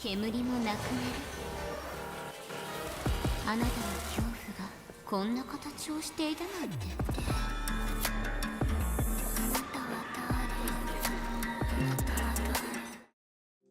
煙もなくなる。あなたの恐怖がこんな形をしていたなんてって。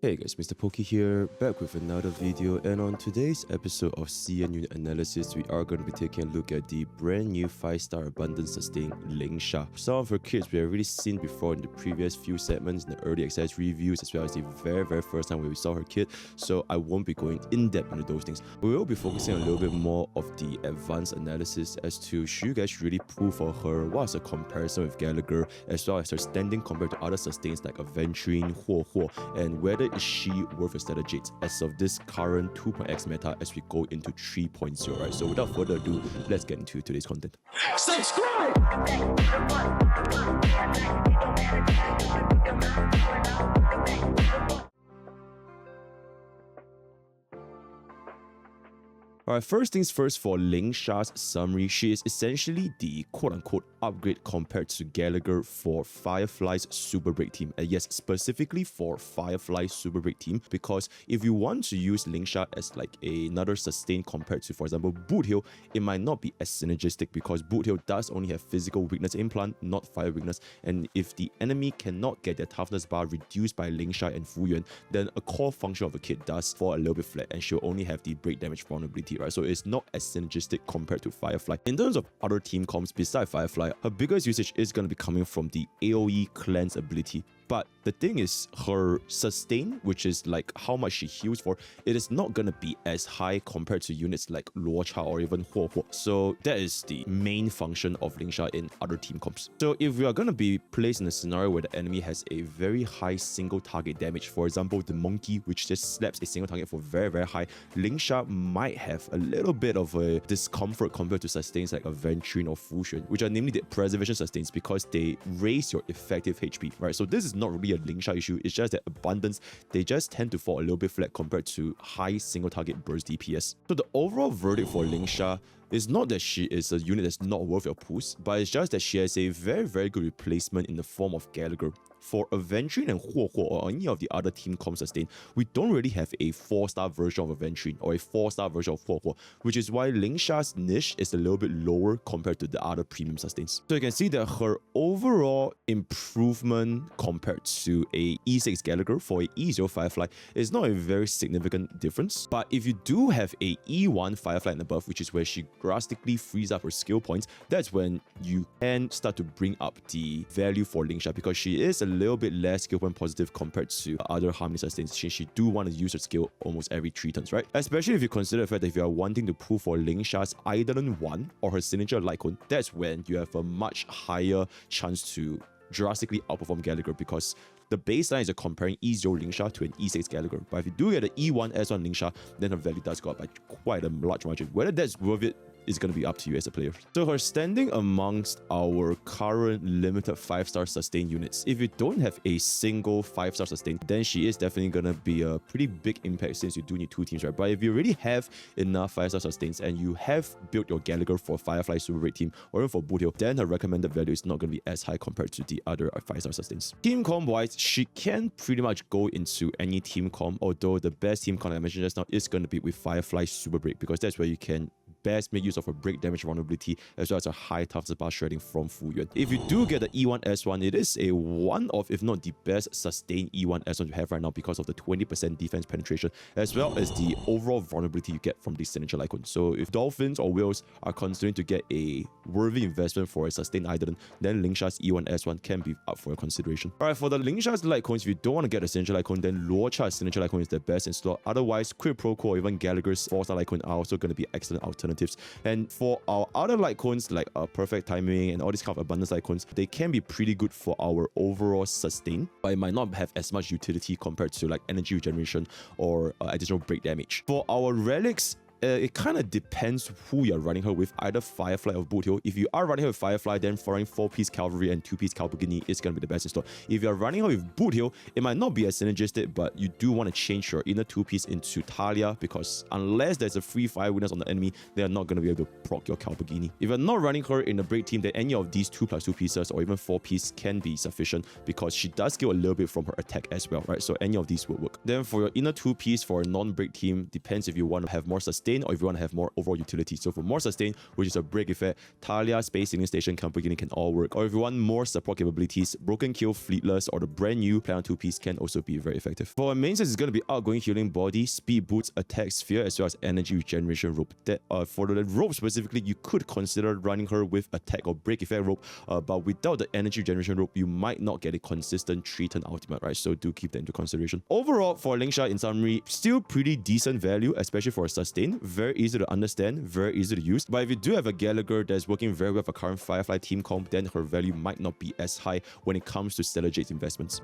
Hey guys, MrPokke here, back with another video, and on today's episode of CN Unit Analysis, we are going to be taking a look at the brand new 5-star Abundance Sustain Lingsha. Some of her kits we have already seen before in the previous few segments, in the early access reviews, as well as the very first time when we saw her kit, so I won't be going in depth into those things. We will be focusing a little bit more of the advanced analysis as to should you guys really pull for her, what's a comparison with Gallagher, as well as her standing compared to other sustains like Aventurine, Huo, and whether is she worth a status Jade as of this current 2.x meta as we go into 3.0, right? So without further ado, let's get into today's content. Subscribe! Alright, first things first for Lingsha's summary, she is essentially the quote-unquote upgrade compared to Gallagher for Firefly's Super Break team. And yes, specifically for Firefly's Super Break team, because if you want to use Lingsha as like another sustain compared to, for example, Boot Heal, it might not be as synergistic because Boot Heal does only have physical weakness implant, not fire weakness, and if the enemy cannot get their toughness bar reduced by Lingsha and Fuyuan, then a core function of the kit does fall a little bit flat and she'll only have the break damage vulnerability, right? So it's not as synergistic compared to Firefly. In terms of other team comps besides Firefly, her biggest usage is going to be coming from the AoE cleanse ability. But the thing is, her sustain, which is like how much she heals for, it is not going to be as high compared to units like Luocha or even Huo. So that is the main function of Lingsha in other team comps. So if we are going to be placed in a scenario where the enemy has a very high single target damage, for example, the monkey, which just slaps a single target for very high, Lingsha might have a little bit of a discomfort compared to sustains like Aventurine or Fuyuan, which are namely the preservation sustains because they raise your effective HP, right? So this is not really a Lingsha issue, it's just that abundance, they just tend to fall a little bit flat compared to high single target burst DPS. So the overall verdict for Lingsha is not that she is a unit that's not worth your pulls, but it's just that she has a very good replacement in the form of Gallagher. For Aventurine and Huo or any of the other team comp sustain, we don't really have a 4-star version of Aventurine or a 4-star version of Huo, which is why Lingsha's niche is a little bit lower compared to the other premium sustains. So you can see that her overall improvement compared to a E6 Gallagher for a E0 Firefly is not a very significant difference. But if you do have a E1 Firefly and above, which is where she drastically frees up her skill points, that's when you can start to bring up the value for Lingsha because she is a little bit less skill point positive compared to other harmony sustains since she do want to use her skill almost every 3 turns, right? Especially if you consider the fact that if you are wanting to pull for Lingsha's Eidolon 1 or her signature light cone, that's when you have a much higher chance to drastically outperform Gallagher because the baseline is comparing E0 Lingsha to an E6 Gallagher. But if you do get an E1 S1 Lingsha, then her value does go up by quite a large margin. Whether that's worth it is going to be up to you as a player. So her standing amongst our current limited 5-star sustain units, if you don't have a single 5-star sustain, then she is definitely going to be a pretty big impact since you do need 2 teams, right? But if you already have enough 5-star sustains and you have built your Gallagher for Firefly Super Break team or even for Boot Heal, then her recommended value is not going to be as high compared to the other 5-star sustains. Team comp wise, she can pretty much go into any team comp, although the best team comp I mentioned just now is going to be with Firefly Super Break because that's where you can best make use of a break damage vulnerability as well as a high toughness bar shredding from Fuyuan. If you do get the E1 S1, it is a one of, if not the best sustained E1 S1 you have right now because of the 20% defense penetration as well as the overall vulnerability you get from the signature icon. So if dolphins or whales are considering to get a worthy investment for a sustained Eidolon, then Lingsha's E1 S1 can be up for your consideration. Alright, for the Lingsha's light coins, if you don't want to get a signature icon, then Luocha's signature icon is the best in slot. Otherwise, Quid Pro Quo or even Gallagher's 4-star icon are also going to be excellent alternatives. And for our other light cones like perfect timing and all these kind of abundance icons, they can be pretty good for our overall sustain, but it might not have as much utility compared to like energy regeneration or additional break damage. For our relics, it kind of depends who you're running her with, either Firefly or Boothill. If you are running her with Firefly, then running 4-piece Cavalry and 2-piece Calpagini is going to be the best install. If you're running her with Boothill, it might not be as synergistic, but you do want to change your inner 2-piece into Talia, because unless there's a free fire witness on the enemy, they are not going to be able to proc your Calpagini. If you're not running her in a break team, then any of these 2+2 pieces or even 4-piece can be sufficient, because she does scale a little bit from her attack as well, right? So any of these will work. Then for your inner 2-piece for a non-break team, depends if you want to have more sustain or if you want to have more overall utility. So for more sustain, which is a break effect, Talia, Space Sailing Station, Calpagini can all work. Or if you want more support capabilities, Broken Kill, Fleetless, or the brand new Plan 2-piece can also be very effective. For our main set, it's going to be Outgoing Healing Body, Speed Boots, Attack Sphere, as well as Energy Regeneration Rope. That for the rope specifically, you could consider running her with Attack or Break effect rope, but without the Energy Regeneration Rope, you might not get a consistent 3-turn ultimate, right? So do keep that into consideration. Overall, for Lingsha, in summary, still pretty decent value, especially for a sustain. Very easy to understand, very easy to use. But if you do have a Gallagher that's working very well with a current Firefly team comp, then her value might not be as high when it comes to Stellar Jade's investments.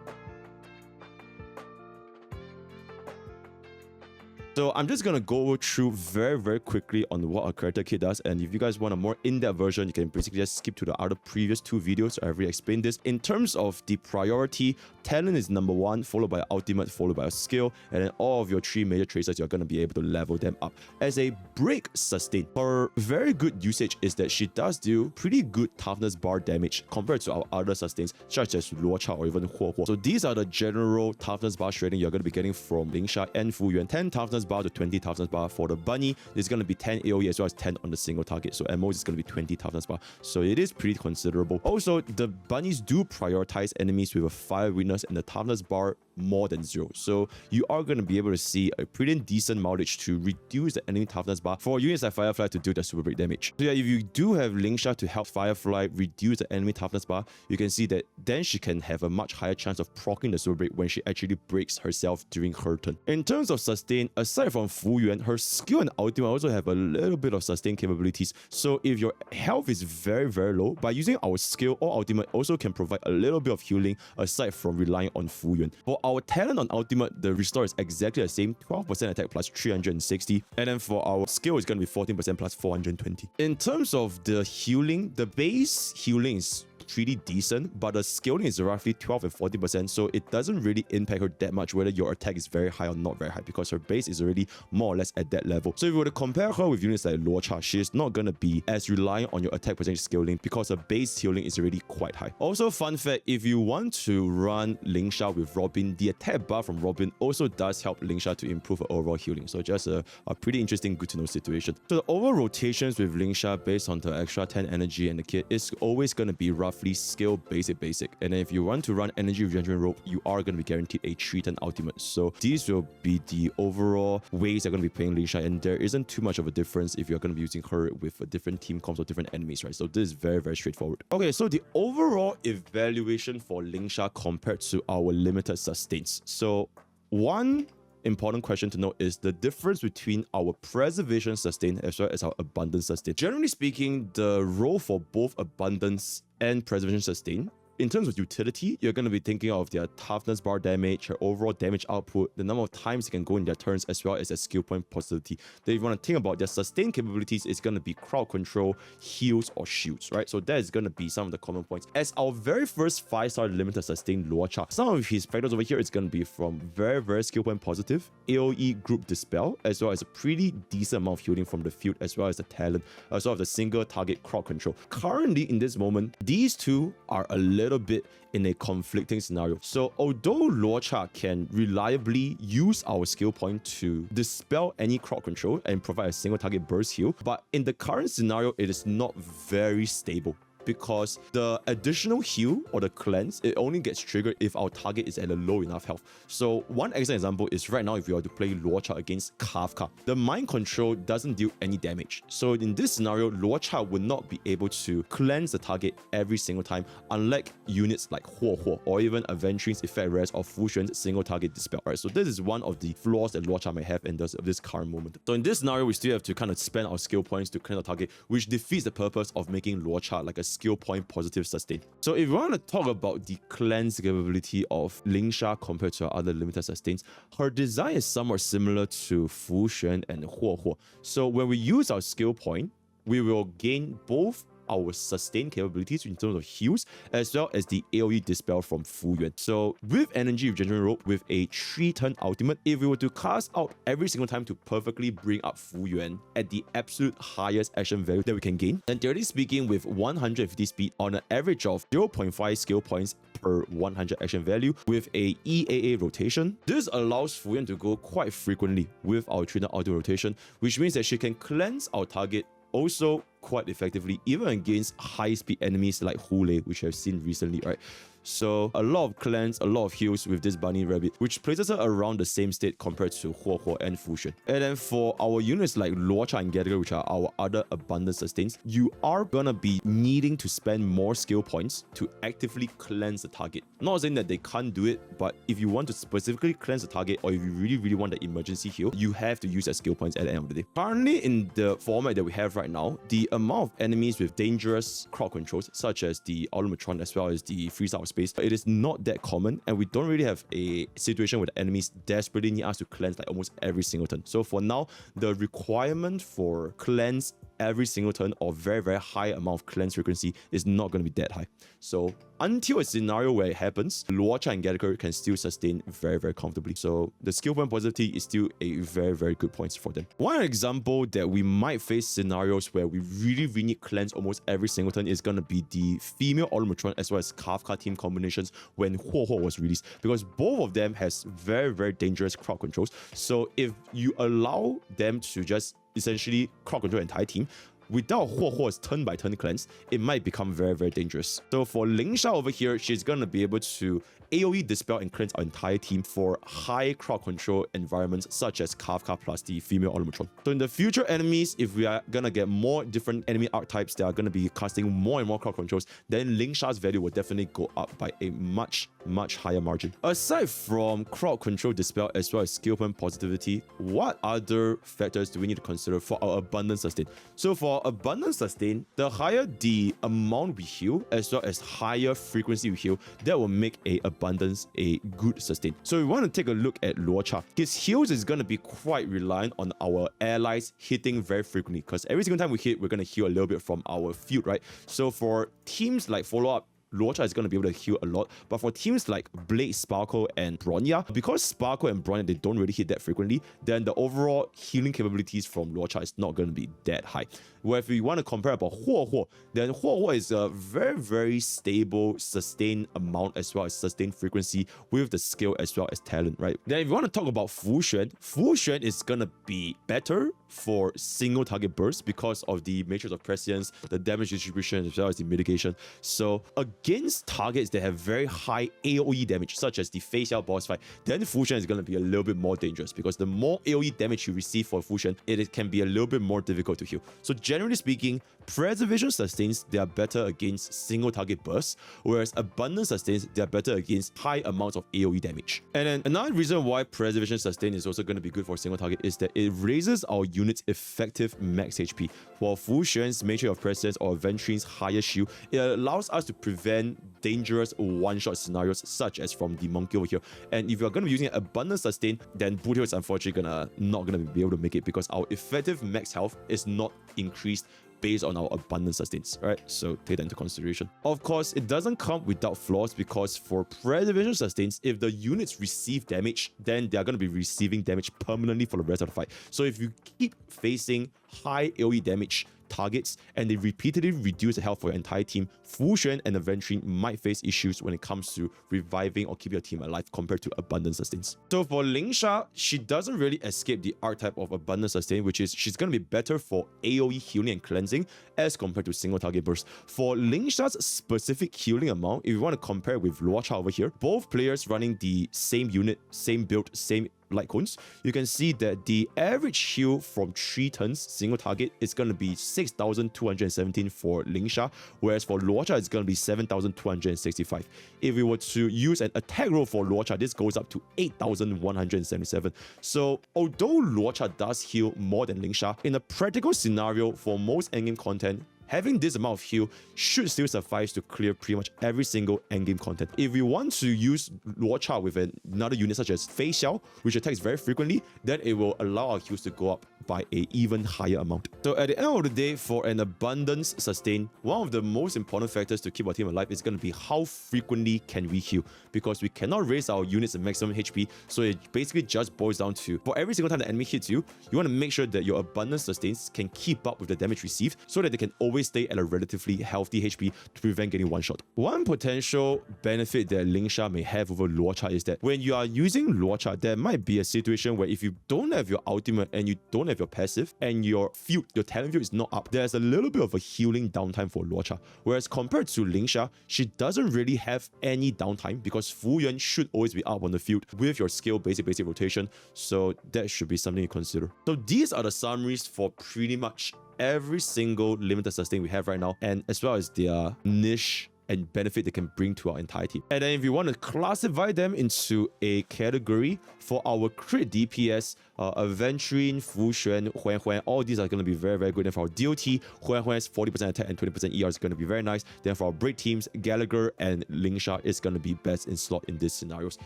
So I'm just going to go through very quickly on what a character kit does, and if you guys want a more in-depth version, you can basically just skip to the other previous 2 videos. I already explained this. In terms of the priority, talent is number 1, followed by ultimate, followed by a skill, and then all of your 3 major traces, you're going to be able to level them up. As a break sustain, her very good usage is that she does do pretty good toughness bar damage compared to our other sustains, such as Luocha or even Huo. So these are the general toughness bar shredding you're going to be getting from Lingsha and Fuyuan. 10 toughness bar to 20 toughness bar. For the bunny, there's going to be 10 AoE as well as 10 on the single target. So at most, it's going to be 20 toughness bar. So it is pretty considerable. Also, the bunnies do prioritize enemies with a fire weakness and the toughness bar more than 0. So you are going to be able to see a pretty decent mileage to reduce the enemy toughness bar for units like Firefly to do the super break damage. So yeah, if you do have Lingsha to help Firefly reduce the enemy toughness bar, you can see that then she can have a much higher chance of proccing the super break when she actually breaks herself during her turn. In terms of sustain, aside from Fuyuan, her skill and ultimate also have a little bit of sustain capabilities. So if your health is very low, by using our skill or ultimate also can provide a little bit of healing aside from relying on Fuyuan. For our talent on ultimate, the restore is exactly the same, 12% attack plus 360, and then for our skill is going to be 14% plus 420. In terms of the healing, the base healing is pretty decent, but the scaling is roughly 12 and 40%, so it doesn't really impact her that much whether your attack is very high or not very high, because her base is already more or less at that level. So if you were to compare her with units like Luocha, she is not going to be as reliant on your attack percentage scaling because her base healing is already quite high. Also, fun fact, if you want to run Lingsha with Robin, the attack buff from Robin also does help Lingsha to improve her overall healing. So just a pretty interesting, good to know situation. So the overall rotations with Lingsha based on the extra 10 energy and the kit is always going to be roughly skill basic, and then if you want to run energy regeneration rope, you are going to be guaranteed a 3-turn ultimate. So these will be the overall ways you're going to be playing Lingsha, and there isn't too much of a difference if you're going to be using her with a different team comps or different enemies, right? So this is very straightforward. Okay, so the overall evaluation for Lingsha compared to our limited sustains. So one important question to note is the difference between our preservation sustain as well as our abundance sustain. Generally speaking, the role for both abundance and preservation sustain, in terms of utility, you're going to be thinking of their toughness bar damage, their overall damage output, the number of times you can go in their turns, as well as their skill point positivity. Then if you want to think about their sustain capabilities, it's going to be crowd control, heals, or shields, right? So that is going to be some of the common points. As our very first 5-star limited sustain Luocha, some of his factors over here is going to be from very skill point positive, AoE group dispel, as well as a pretty decent amount of healing from the field, as well as the talent, as well as the single target crowd control. Currently, in this moment, these two are a little bit in a conflicting scenario. So although Luocha can reliably use our skill point to dispel any crowd control and provide a single target burst heal, but in the current scenario, it is not very stable, because the additional heal or the cleanse, it only gets triggered if our target is at a low enough health. So one excellent example is right now if you are to play Luocha against Kafka, the mind control doesn't deal any damage. So in this scenario, Luocha would not be able to cleanse the target every single time, unlike units like Huo or even Aventrine's Effect Res or Fushuan's single target dispel. Right? So this is one of the flaws that Luocha may have in this current moment. So in this scenario, we still have to kind of spend our skill points to cleanse the target, which defeats the purpose of making Luocha like a skill point positive sustain. So if you want to talk about the cleanse capability of Lingsha compared to other limited sustains, her design is somewhat similar to Fuyuan and Huo. So when we use our skill point, we will gain both our sustain capabilities in terms of heals, as well as the AoE dispel from Fuyuan. So with energy regeneration rope with a 3-turn ultimate, if we were to cast out every single time to perfectly bring up Fuyuan at the absolute highest action value that we can gain, then theoretically speaking, with 150 speed on an average of 0.5 skill points per 100 action value with a EAA rotation, this allows Fuyuan to go quite frequently with our 3-turn ultimate rotation, which means that she can cleanse our target also quite effectively, even against high-speed enemies like Hule, which I've seen recently, right? So a lot of cleanse, a lot of heals with this bunny rabbit, which places her around the same state compared to Huo and Fuyuan. And then for our units like Luocha and Gallagher, which are our other abundant sustains, you are gonna be needing to spend more skill points to actively cleanse the target. Not saying that they can't do it, but if you want to specifically cleanse the target, or if you really want the emergency heal, you have to use that skill points at the end of the day. Currently in the format that we have right now, the amount of enemies with dangerous crowd controls, such as the Automatron as well as the Freeze Out Space, it is not that common, and we don't really have a situation where the enemies desperately need us to cleanse like almost every single turn. So for now, the requirement for cleanse every single turn or very high amount of cleanse frequency is not going to be that high. So until a scenario where it happens, Luocha and Gallagher can still sustain very comfortably. So the skill point positivity is still a very good point for them. One example that we might face scenarios where we really need cleanse almost every single turn is going to be the female Automatron as well as Kafka team combinations when Huo was released, because both of them has very dangerous crowd controls. So if you allow them to just essentially crowd control the entire team without Huo's turn-by-turn cleanse, it might become very dangerous. So for Lingsha over here, she's gonna be able to AoE dispel and cleanse our entire team for high crowd control environments such as Kafka plus the female Automatron. So in the future enemies, if we are gonna get more different enemy archetypes that are gonna be casting more and more crowd controls, then Lingsha's value will definitely go up by a much higher margin. Aside from crowd control dispel as well as skill point positivity, what other factors do we need to consider for our abundant sustain? So for abundant sustain, the higher the amount we heal as well as higher frequency we heal, that will make a abundance a good sustain. So we want to take a look at Luocha. His heals is going to be quite reliant on our allies hitting very frequently, because every single time we hit, we're going to heal a little bit from our field, right? So for teams like follow-up, Luocha is going to be able to heal a lot, but for teams like Blade, Sparkle, and Bronya, because Sparkle and Bronya, they don't really hit that frequently, then the overall healing capabilities from Luocha is not going to be that high. Where if we want to compare about Huo, then Huo is a very stable sustained amount as well as sustained frequency with the skill as well as talent, right? Then if you want to talk about Fuyuan is going to be better for single target bursts because of the matrix of prescience, the damage distribution as well as the mitigation. So against targets that have very high AoE damage, such as the facial boss fight, then Fuyuan is going to be a little bit more dangerous, because the more AoE damage you receive for Fuyuan, it can be a little bit more difficult to heal. So generally speaking, preservation sustains, they are better against single target bursts, whereas abundant sustains, they are better against high amounts of AoE damage. And then another reason why preservation sustain is also going to be good for single target is that it raises our unit's effective max HP. While Fuyuan's matrix of prescience or Ventrine's higher shield, it allows us to prevent dangerous one-shot scenarios such as from the monkey over here. And if you're going to be using abundant sustain, then Boothill is unfortunately not going to be able to make it, because our effective max health is not increased based on our abundant sustains, right? So take that into consideration. Of course, it doesn't come without flaws, because for preservation sustains, if the units receive damage, then they are going to be receiving damage permanently for the rest of the fight. So if you keep facing high AoE damage targets and they repeatedly reduce the health for your entire team, Fuyuan and the Ventrine might face issues when it comes to reviving or keeping your team alive compared to abundant sustains. So for Lingsha, she doesn't really escape the archetype of abundant sustain, which is she's going to be better for AoE healing and cleansing as compared to single target burst. For Lingsha's specific healing amount, if you want to compare with Luocha over here, both players running the same unit, same build, same light cones, you can see that the average heal from 3 turns single target is going to be 6,217 for Lingsha, whereas for Luocha it's going to be 7,265. If we were to use an attack roll for Luocha, this goes up to 8,177. So although Luocha does heal more than Lingsha, in a practical scenario for most endgame content, having this amount of heal should still suffice to clear pretty much every single endgame content. If we want to use Luocha with another unit such as Fei Xiao, which attacks very frequently, then it will allow our heals to go up by an even higher amount. So at the end of the day, for an abundance sustain, one of the most important factors to keep our team alive is going to be how frequently can we heal, because we cannot raise our units at maximum HP. So it basically just boils down to, for every single time the enemy hits you, you want to make sure that your abundance sustains can keep up with the damage received so that they can always stay at a relatively healthy HP to prevent getting one shot. One potential benefit that Lingsha may have over Luocha is that when you are using Luocha, there might be a situation where if you don't have your ultimate and you don't have your passive and your field, your talent field is not up, there's a little bit of a healing downtime for Luocha. Whereas compared to Lingsha, she doesn't really have any downtime because Fuyuan should always be up on the field with your skill basic rotation. So that should be something to consider. So these are the summaries for pretty much every single limited sustain we have right now, and as well as their niche and benefit they can bring to our entire team. And then if you want to classify them into a category, for our crit DPS, Aventurine, Fushuan, Huan, all these are going to be very, very good. And for our DOT, Huan's 40% attack and 20% ER is going to be very nice. Then for our break teams, Gallagher and Lingsha is going to be best in slot in these scenarios.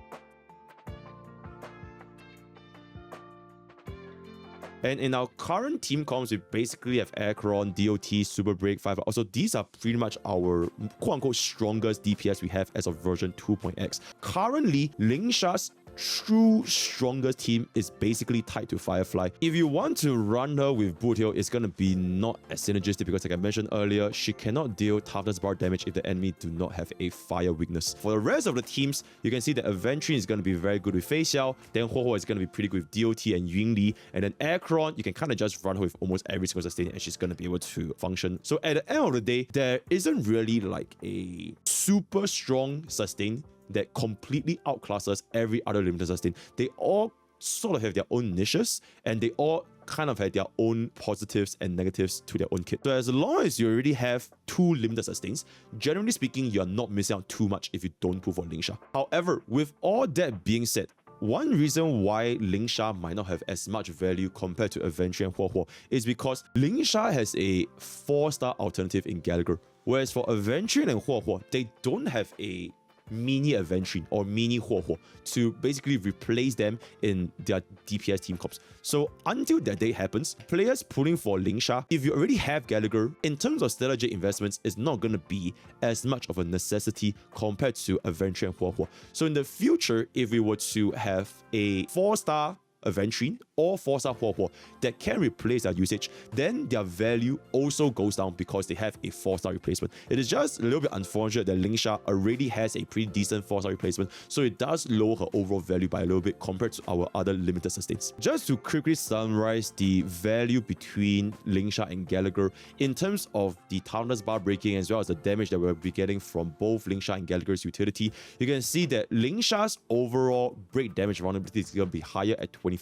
And in our current team comps, we basically have Acheron, DOT, Super Break, Firefly. Also, these are pretty much our quote-unquote strongest DPS we have as of version 2.x. Currently, Lingsha's true strongest team is basically tied to Firefly. If you want to run her with Boot Hill, it's going to be not as synergistic because, like I mentioned earlier, she cannot deal toughness bar damage if the enemy do not have a fire weakness. For the rest of the teams, you can see that Aventurine is going to be very good with Fei Xiao, then Ho is going to be pretty good with DOT and Yunli, and then Acheron, you can kind of just run her with almost every single sustain and she's going to be able to function. So at the end of the day, there isn't really like a super strong sustain that completely outclasses every other limited sustain. They all sort of have their own niches and they all kind of have their own positives and negatives to their own kit. So as long as you already have two limited sustains, generally speaking, you're not missing out too much if you don't pull for Lingsha. However, with all that being said, one reason why Lingsha might not have as much value compared to Aventurine and Huo is because Lingsha has a 4-star alternative in Gallagher, whereas for Aventurine and Huo, they don't have a mini Aventurine or mini Huo to basically replace them in their DPS team comps. So until that day happens, players pulling for Lingsha, if you already have Gallagher, in terms of Stellar Jade investments, it's not going to be as much of a necessity compared to Aventurine and Huo. So in the future, if we were to have a 4-star Aventurine or 4-star Huo that can replace their usage, then their value also goes down because they have a 4-star replacement. It is just a little bit unfortunate that Lingsha already has a pretty decent 4-star replacement, so it does lower her overall value by a little bit compared to our other limited sustains. Just to quickly summarize the value between Lingsha and Gallagher in terms of the toughness bar breaking as well as the damage that we'll be getting from both Lingsha and Gallagher's utility, you can see that Lingsha's overall break damage vulnerability is going to be higher at 25%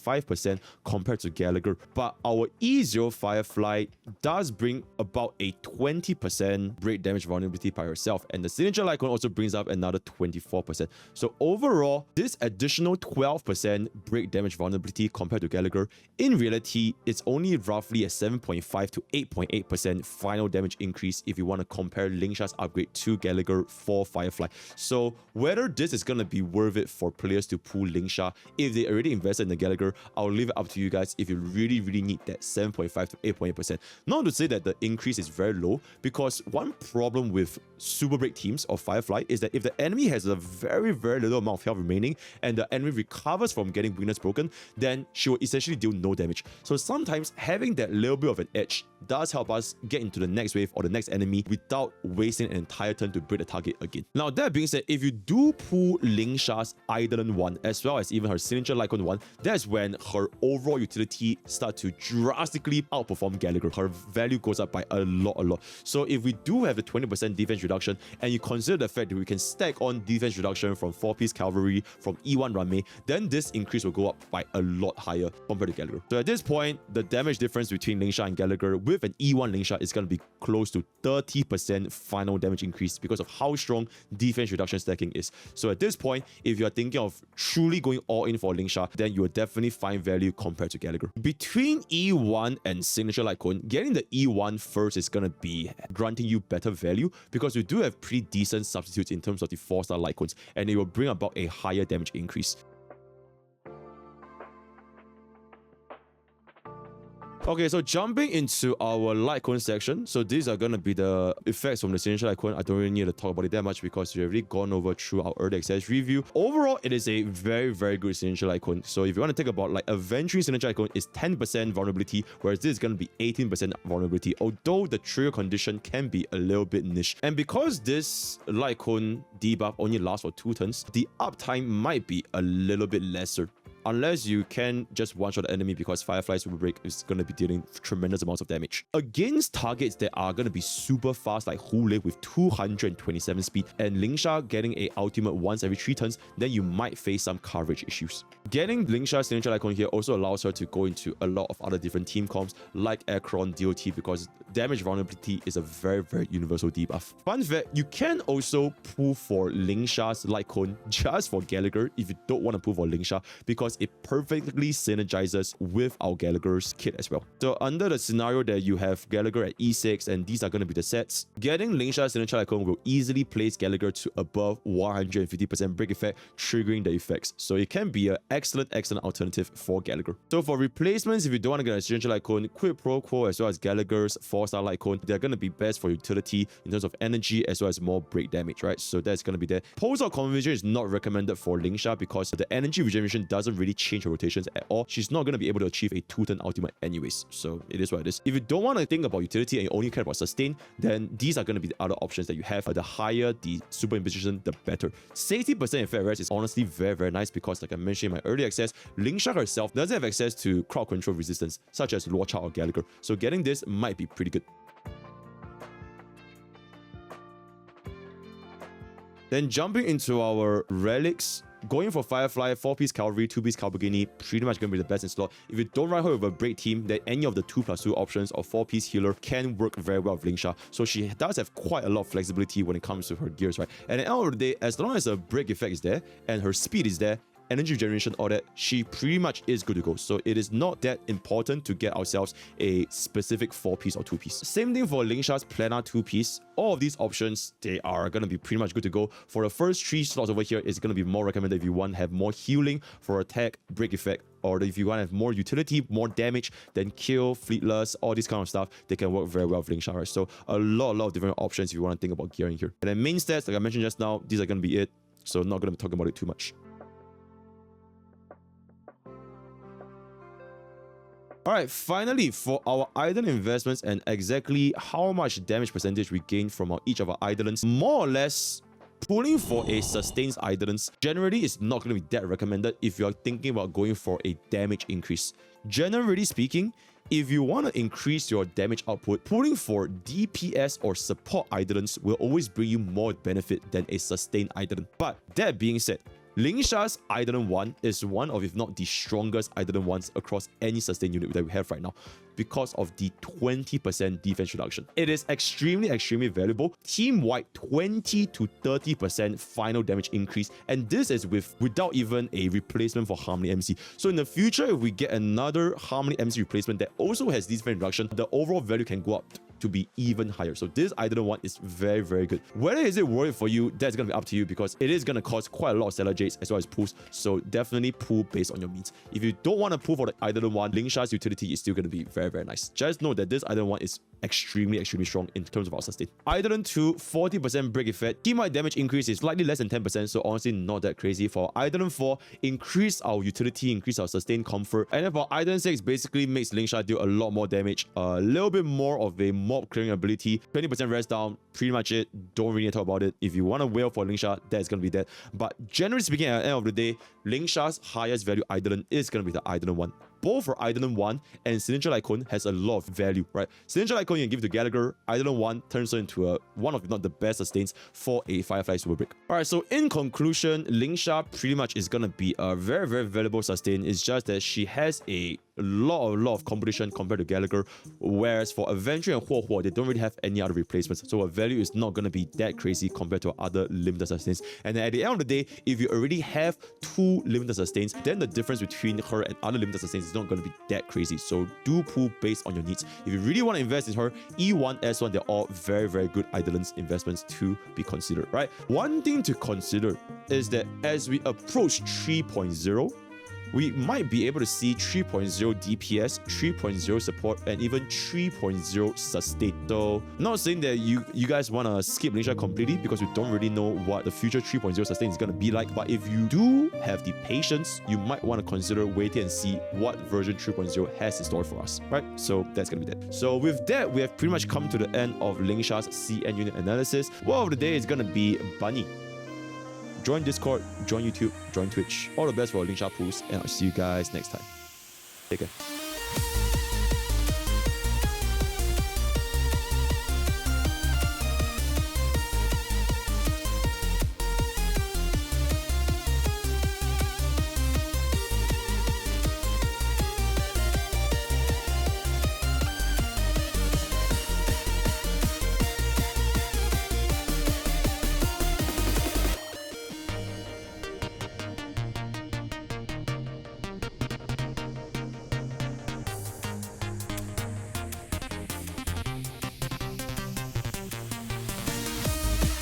compared to Gallagher, but our E0 Firefly does bring about a 20% break damage vulnerability by herself, and the signature icon also brings up another 24%. So overall, this additional 12% break damage vulnerability compared to Gallagher, in reality, it's only roughly a 7.5 to 8.8% final damage increase if you want to compare Lingsha's upgrade to Gallagher for Firefly. So whether this is going to be worth it for players to pull Lingsha if they already invested in the Gallagher, I'll leave it up to you guys if you really need that 7.5 to 8.8%. Not to say that the increase is very low, because one problem with Super Break teams of Firefly is that if the enemy has a very little amount of health remaining and the enemy recovers from getting weakness broken, then she will essentially deal no damage. So sometimes having that little bit of an edge does help us get into the next wave or the next enemy without wasting an entire turn to break the target again. Now that being said, if you do pull Lingsha's Eidolon 1 as well as even her signature Lycon 1, that's when her overall utility starts to drastically outperform Gallagher. Her value goes up by a lot. So if we do have the 20% defense reduction and you consider the fact that we can stack on defense reduction from 4-piece cavalry, from E1 Rame, then this increase will go up by a lot higher compared to Gallagher. So at this point, the damage difference between Lingsha and Gallagher with an E1 Lingsha is going to be close to 30% final damage increase because of how strong defense reduction stacking is. So at this point, if you're thinking of truly going all in for Lingsha, then you will definitely definitely find value compared to Gallagher. Between E1 and Signature Light Cone, getting the E1 first is going to be granting you better value because you do have pretty decent substitutes in terms of the 4-star Light Cones, and it will bring about a higher damage increase. Okay, so jumping into our light cone section. So these are going to be the effects from the signature light cone. I don't really need to talk about it that much because we've already gone over through our early access review. Overall, it is a very, very good signature light cone. So if you want to think about like Avenging signature light cone is 10% vulnerability, whereas this is going to be 18% vulnerability, although the trigger condition can be a little bit niche. And because this light cone debuff only lasts for 2 turns, the uptime might be a little bit lesser. Unless you can just one-shot the enemy because Firefly's Super Break is going to be dealing tremendous amounts of damage. Against targets that are going to be super fast like Hule with 227 speed and Lingsha getting a ultimate once every 3 turns, then you might face some coverage issues. Getting Lingsha's signature icon here also allows her to go into a lot of other different team comps like Acheron, DOT, because damage vulnerability is a very, very universal debuff. Fun fact, you can also pull for Lingsha's Light Cone just for Gallagher if you don't want to pull for Lingsha, because it perfectly synergizes with our Gallagher's kit as well. So under the scenario that you have Gallagher at E6 and these are going to be the sets, getting Lingsha's signature icon will easily place Gallagher to above 150% break effect, triggering the effects. So it can be an excellent alternative for Gallagher. So for replacements, if you don't want to get a signature icon, Quid Pro Quo as well as Gallagher's 4-star light cone, they're going to be best for utility in terms of energy as well as more break damage, right? So that's going to be there. Pulse-out conversion is not recommended for Lingsha because the energy regeneration doesn't really change her rotations at all. She's not going to be able to achieve a 2-turn ultimate anyways. So it is what it is. If you don't want to think about utility and you only care about sustain, then these are going to be the other options that you have. The higher the super imposition, the better. 60% in fair rest is honestly very, very nice because like I mentioned in my early access, Lingsha herself doesn't have access to crowd control resistance such as Luocha or Gallagher. So getting this might be pretty good. Then jumping into our relics, going for Firefly, 4-piece Cavalry, 2-piece Calbagini, pretty much going to be the best in slot. If you don't run her with a break team, then any of the 2+2 options or 4-piece healer can work very well with Lingsha. So she does have quite a lot of flexibility when it comes to her gears, right? And at the end of the day, as long as her break effect is there and her speed is there, energy generation, all that, she pretty much is good to go. So it is not that important to get ourselves a specific 4-piece or 2-piece. Same thing for Lingsha's planar 2-piece. All of these options, they are going to be pretty much good to go. For the first 3 slots over here, it's going to be more recommended if you want to have more healing for attack, break effect, or if you want to have more utility, more damage, then kill, fleetless, all this kind of stuff, they can work very well with Lingsha, right? So a lot of different options if you want to think about gearing here. And then main stats, like I mentioned just now, these are going to be it. So not going to be talking about it too much. Alright, finally, for our Eidolon investments and exactly how much damage percentage we gain from each of our Eidolons, more or less, pulling for a sustained Eidolons generally is not going to be that recommended if you're thinking about going for a damage increase. Generally speaking, if you want to increase your damage output, pulling for DPS or support Eidolons will always bring you more benefit than a sustained Eidolon. But that being said, Lingsha's Eidolon 1 is one of, if not the strongest Eidolon 1s across any sustain unit that we have right now because of the 20% defense reduction. It is extremely valuable. Team-wide 20 to 30% final damage increase, and this is without even a replacement for Harmony MC. So in the future, if we get another Harmony MC replacement that also has defense reduction, the overall value can go up to be even higher. So this Eidolon 1 is very good. Whether is it worth it for you, that's going to be up to you because it is going to cost quite a lot of Stellar Jades as well as pulls. So definitely pull based on your means. If you don't want to pull for the Eidolon 1, Lingsha's utility is still going to be very nice. Just know that this Eidolon 1 is extremely strong in terms of our sustain. Eidolon 2, 40% break effect. Team-wide damage increase is slightly less than 10%, so honestly not that crazy. For Eidolon 4, increase our utility, increase our sustain comfort. And then for Eidolon 6, basically makes Lingsha deal a lot more damage, a little bit more of a mob clearing ability, 20% rest down, pretty much it. Don't really talk about it. If you want to wail for Lingsha, that's going to be that. But generally speaking, at the end of the day, Lingsha's highest value Eidolon is going to be the Eidolon 1. Both for Eidolon 1 and Signature Light Cone has a lot of value, right? Signature Light Cone you can give to Gallagher, Eidolon 1 turns her into one of, if not the best sustains for a Firefly Super Break. Alright, so in conclusion, Lingsha pretty much is going to be a very valuable sustain. It's just that she has a a lot of competition compared to Gallagher, whereas for Avenger and Huo, they don't really have any other replacements, so her value is not going to be that crazy compared to other limited sustains. And at the end of the day, if you already have 2 limited sustains, then the difference between her and other limited sustains is not going to be that crazy. So do pull based on your needs. If you really want to invest in her, E1, S1, they're all very good Eidolons investments to be considered, right? One thing to consider is that as we approach 3.0, we might be able to see 3.0 DPS, 3.0 support, and even 3.0 sustain. So, not saying that you guys want to skip Lingsha completely because we don't really know what the future 3.0 sustain is going to be like. But if you do have the patience, you might want to consider waiting and see what version 3.0 has in store for us, right? So that's going to be that. So with that, we have pretty much come to the end of Lingsha's CN unit analysis. Word of the day is going to be Bunny. Join Discord, join YouTube, join Twitch. All the best for Lingsha pools, and I'll see you guys next time. Take care.